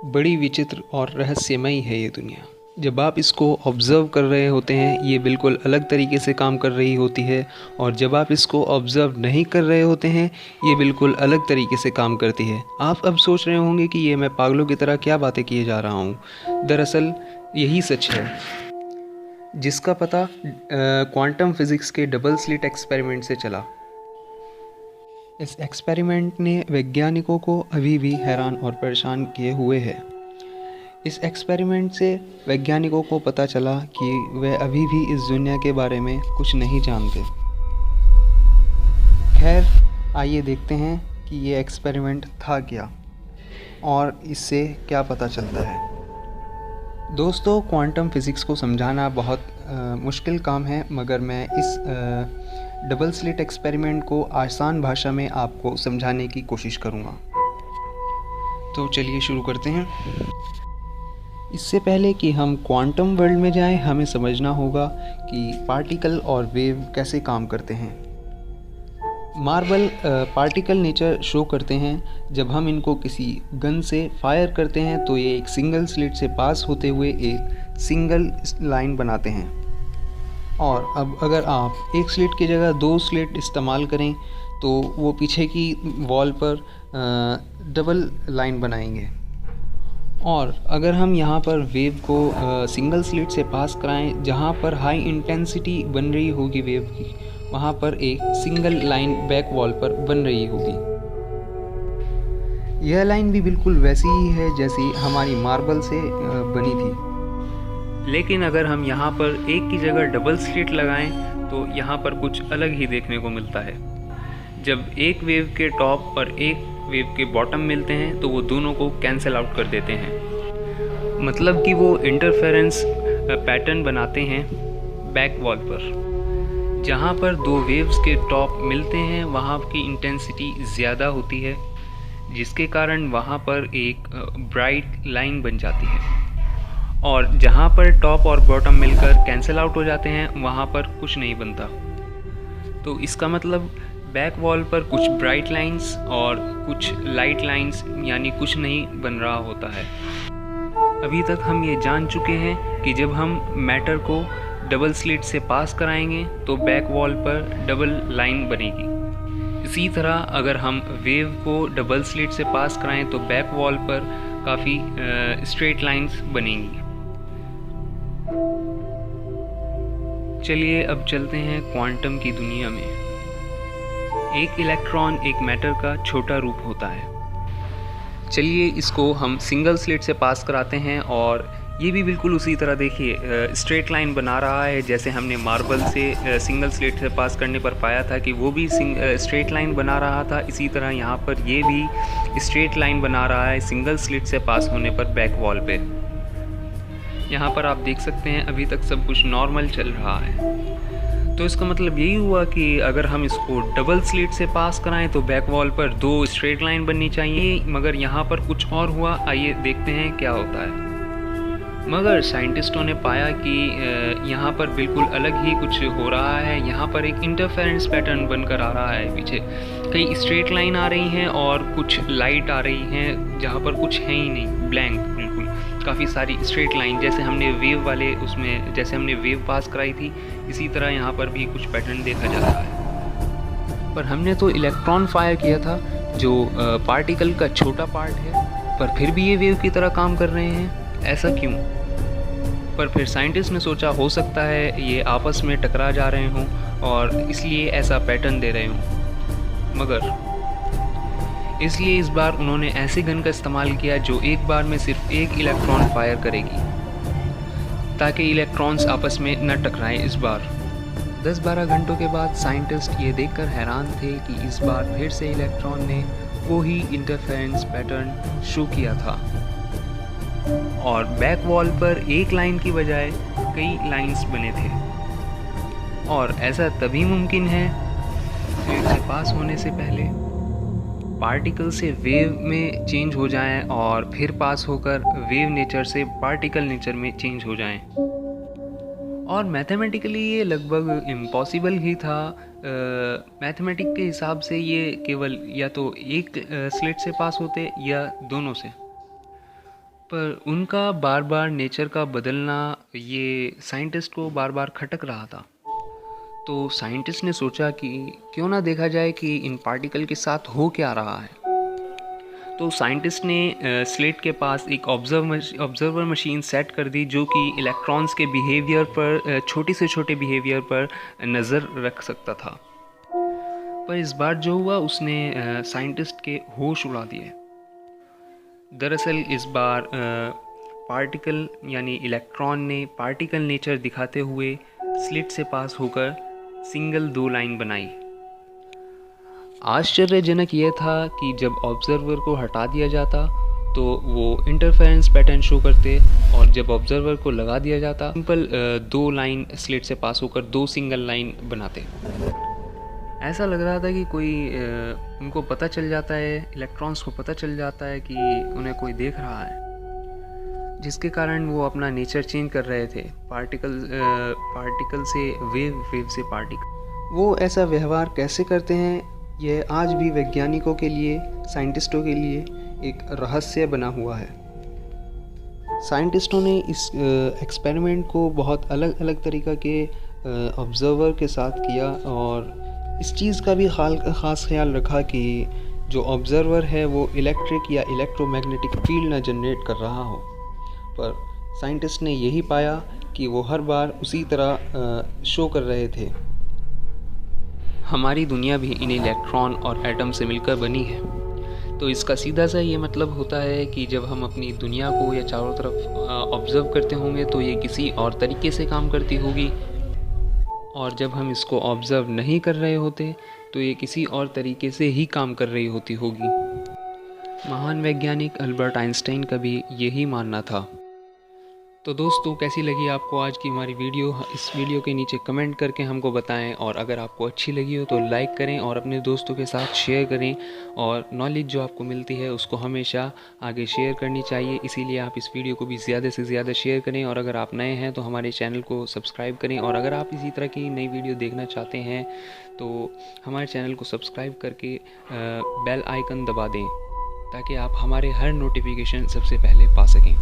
बड़ी विचित्र और रहस्यमयी है ये दुनिया। जब आप इसको ऑब्ज़र्व कर रहे होते हैं ये बिल्कुल अलग तरीके से काम कर रही होती है, और जब आप इसको ऑब्ज़र्व नहीं कर रहे होते हैं ये बिल्कुल अलग तरीके से काम करती है। आप अब सोच रहे होंगे कि ये मैं पागलों की तरह क्या बातें किए जा रहा हूँ। दरअसल यही सच है, जिसका पता क्वांटम फिज़िक्स के डबल स्लिट एक्सपेरिमेंट से चला। इस एक्सपेरिमेंट ने वैज्ञानिकों को अभी भी हैरान और परेशान किए हुए है। इस एक्सपेरिमेंट से वैज्ञानिकों को पता चला कि वे अभी भी इस दुनिया के बारे में कुछ नहीं जानते। खैर, आइए देखते हैं कि ये एक्सपेरिमेंट था क्या और इससे क्या पता चलता है। दोस्तों, क्वांटम फिज़िक्स को समझाना बहुत मुश्किल काम है, मगर मैं इस डबल स्लिट एक्सपेरिमेंट को आसान भाषा में आपको समझाने की कोशिश करूँगा। तो चलिए शुरू करते हैं। इससे पहले कि हम क्वांटम वर्ल्ड में जाएं, हमें समझना होगा कि पार्टिकल और वेव कैसे काम करते हैं। मार्बल पार्टिकल नेचर शो करते हैं। जब हम इनको किसी गन से फायर करते हैं तो ये एक सिंगल स्लिट से पास होते हुए एक सिंगल लाइन बनाते हैं। और अब अगर आप एक स्लिट की जगह दो स्लिट इस्तेमाल करें तो वो पीछे की वॉल पर डबल लाइन बनाएंगे। और अगर हम यहाँ पर वेव को सिंगल स्लिट से पास कराएं जहाँ पर हाई इंटेंसिटी बन रही होगी वेव की, वहाँ पर एक सिंगल लाइन बैक वॉल पर बन रही होगी। यह लाइन भी बिल्कुल वैसी ही है जैसी हमारी मार्बल से बनी थी। लेकिन अगर हम यहाँ पर एक की जगह डबल स्लिट लगाएं तो यहाँ पर कुछ अलग ही देखने को मिलता है। जब एक वेव के टॉप और एक वेव के बॉटम मिलते हैं तो वो दोनों को कैंसिल आउट कर देते हैं। मतलब कि वो इंटरफेरेंस पैटर्न बनाते हैं बैक वॉल पर। जहाँ पर दो वेव्स के टॉप मिलते हैं वहाँ की इंटेंसिटी ज़्यादा होती है, जिसके कारण वहाँ पर एक ब्राइट लाइन बन जाती है। और जहाँ पर टॉप और बॉटम मिलकर कैंसिल आउट हो जाते हैं वहाँ पर कुछ नहीं बनता। तो इसका मतलब बैक वॉल पर कुछ ब्राइट लाइंस और कुछ लाइट लाइंस, यानी कुछ नहीं बन रहा होता है। अभी तक हम ये जान चुके हैं कि जब हम मैटर को डबल स्लिट से पास कराएंगे तो बैक वॉल पर डबल लाइन बनेगी। इसी तरह अगर हम वेव को डबल स्लिट से पास कराएं तो बैक वॉल पर काफ़ी स्ट्रेट लाइंस बनेंगी। चलिए अब चलते हैं क्वांटम की दुनिया में। एक इलेक्ट्रॉन एक मैटर का छोटा रूप होता है। चलिए इसको हम सिंगल स्लिट से पास कराते हैं और ये भी बिल्कुल उसी तरह देखिए स्ट्रेट लाइन बना रहा है जैसे हमने मार्बल से सिंगल स्लिट से पास करने पर पाया था कि वो भी स्ट्रेट लाइन बना रहा था। इसी तरह यहाँ पर ये भी स्ट्रेट लाइन बना रहा है सिंगल स्लिट से पास होने पर बैक वॉल पे। यहाँ पर आप देख सकते हैं अभी तक सब कुछ नॉर्मल चल रहा है। तो इसका मतलब यही हुआ कि अगर हम इसको डबल स्लिट से पास कराएं तो बैक वॉल पर दो स्ट्रेट लाइन बननी चाहिए, मगर यहाँ पर कुछ और हुआ। आइए देखते हैं क्या होता है। मगर साइंटिस्टों ने पाया कि यहाँ पर बिल्कुल अलग ही कुछ हो रहा है। यहाँ पर एक इंटरफेरेंस पैटर्न बनकर आ रहा है। पीछे कई स्ट्रेट लाइन आ रही हैं और कुछ लाइट आ रही हैं जहाँ पर कुछ है ही नहीं, ब्लैंक बिल्कुल। काफ़ी सारी स्ट्रेट लाइन जैसे हमने वेव वाले उसमें जैसे हमने वेव पास कराई थी, इसी तरह यहाँ पर भी कुछ पैटर्न देखा जा रहा है। पर हमने तो इलेक्ट्रॉन फायर किया था जो पार्टिकल का छोटा पार्ट है, पर फिर भी ये वेव की तरह काम कर रहे हैं। ऐसा क्यों? पर फिर साइंटिस्ट ने सोचा हो सकता है ये आपस में टकरा जा रहे हों और इसलिए ऐसा पैटर्न दे रहे हों। मगर इसलिए इस बार उन्होंने ऐसे गन का इस्तेमाल किया जो एक बार में सिर्फ एक इलेक्ट्रॉन फायर करेगी, ताकि इलेक्ट्रॉन्स आपस में न टकराएं। इस बार 10-12 घंटों के बाद साइंटिस्ट ये देखकर हैरान थे कि इस बार फिर से इलेक्ट्रॉन ने वो ही इंटरफेरेंस पैटर्न शो किया था और बैक वॉल पर एक लाइन की बजाय कई लाइंस बने थे। और ऐसा तभी मुमकिन है वेव से पास होने से पहले पार्टिकल से वेव में चेंज हो जाएं और फिर पास होकर वेव नेचर से पार्टिकल नेचर में चेंज हो जाएं। और मैथमेटिकली ये लगभग इम्पॉसिबल ही था। मैथमेटिक के हिसाब से ये केवल या तो एक स्लिट से पास होते या दोनों से। पर उनका बार बार नेचर का बदलना ये साइंटिस्ट को बार बार खटक रहा था। तो साइंटिस्ट ने सोचा कि क्यों ना देखा जाए कि इन पार्टिकल के साथ हो क्या रहा है। तो साइंटिस्ट ने स्लेट के पास एक ऑब्जर्वर मशीन सेट कर दी जो कि इलेक्ट्रॉन्स के बिहेवियर पर, छोटे से छोटे बिहेवियर पर नज़र रख सकता था। पर इस बार जो हुआ उसने साइंटिस्ट के होश उड़ा दिए। दरअसल इस बार पार्टिकल यानी इलेक्ट्रॉन ने पार्टिकल नेचर दिखाते हुए स्लिट से पास होकर सिंगल 2 लाइन बनाई। आश्चर्यजनक यह था कि जब ऑब्जर्वर को हटा दिया जाता तो वो इंटरफेरेंस पैटर्न शो करते, और जब ऑब्जर्वर को लगा दिया जाता सिंपल 2 लाइन स्लिट से पास होकर 2 सिंगल लाइन बनाते। ऐसा लग रहा था कि कोई उनको पता चल जाता है, इलेक्ट्रॉन्स को पता चल जाता है कि उन्हें कोई देख रहा है, जिसके कारण वो अपना नेचर चेंज कर रहे थे। पार्टिकल से वेव से पार्टिकल। वो ऐसा व्यवहार कैसे करते हैं, यह आज भी वैज्ञानिकों के लिए, साइंटिस्टों के लिए एक रहस्य बना हुआ है। साइंटिस्टों ने इस एक्सपेरिमेंट को बहुत अलग अलग तरीक़ा के ऑब्जर्वर के साथ किया, और इस चीज़ का भी ख़ास ख्याल रखा कि जो ऑब्जर्वर है वो इलेक्ट्रिक या इलेक्ट्रोमैग्नेटिक फील्ड ना जनरेट कर रहा हो। पर साइंटिस्ट ने यही पाया कि वो हर बार उसी तरह शो कर रहे थे। हमारी दुनिया भी इन इलेक्ट्रॉन और एटम से मिलकर बनी है। तो इसका सीधा सा ये मतलब होता है कि जब हम अपनी दुनिया को या चारों तरफ ऑब्ज़र्व करते होंगे तो ये किसी और तरीके से काम करती होगी, और जब हम इसको ऑब्ज़र्व नहीं कर रहे होते तो ये किसी और तरीके से ही काम कर रही होती होगी। महान वैज्ञानिक अल्बर्ट आइंस्टाइन का भी यही मानना था। तो दोस्तों, कैसी लगी आपको आज की हमारी वीडियो? इस वीडियो के नीचे कमेंट करके हमको बताएं, और अगर आपको अच्छी लगी हो तो लाइक करें और अपने दोस्तों के साथ शेयर करें। और नॉलेज जो आपको मिलती है उसको हमेशा आगे शेयर करनी चाहिए, इसीलिए आप इस वीडियो को भी ज़्यादा से ज़्यादा शेयर करें। और अगर आप नए हैं तो हमारे चैनल को सब्सक्राइब करें, और अगर आप इसी तरह की नई वीडियो देखना चाहते हैं तो हमारे चैनल को सब्सक्राइब करके बेल आइकन दबा दें, ताकि आप हमारे हर नोटिफिकेशन सबसे पहले पा सकें।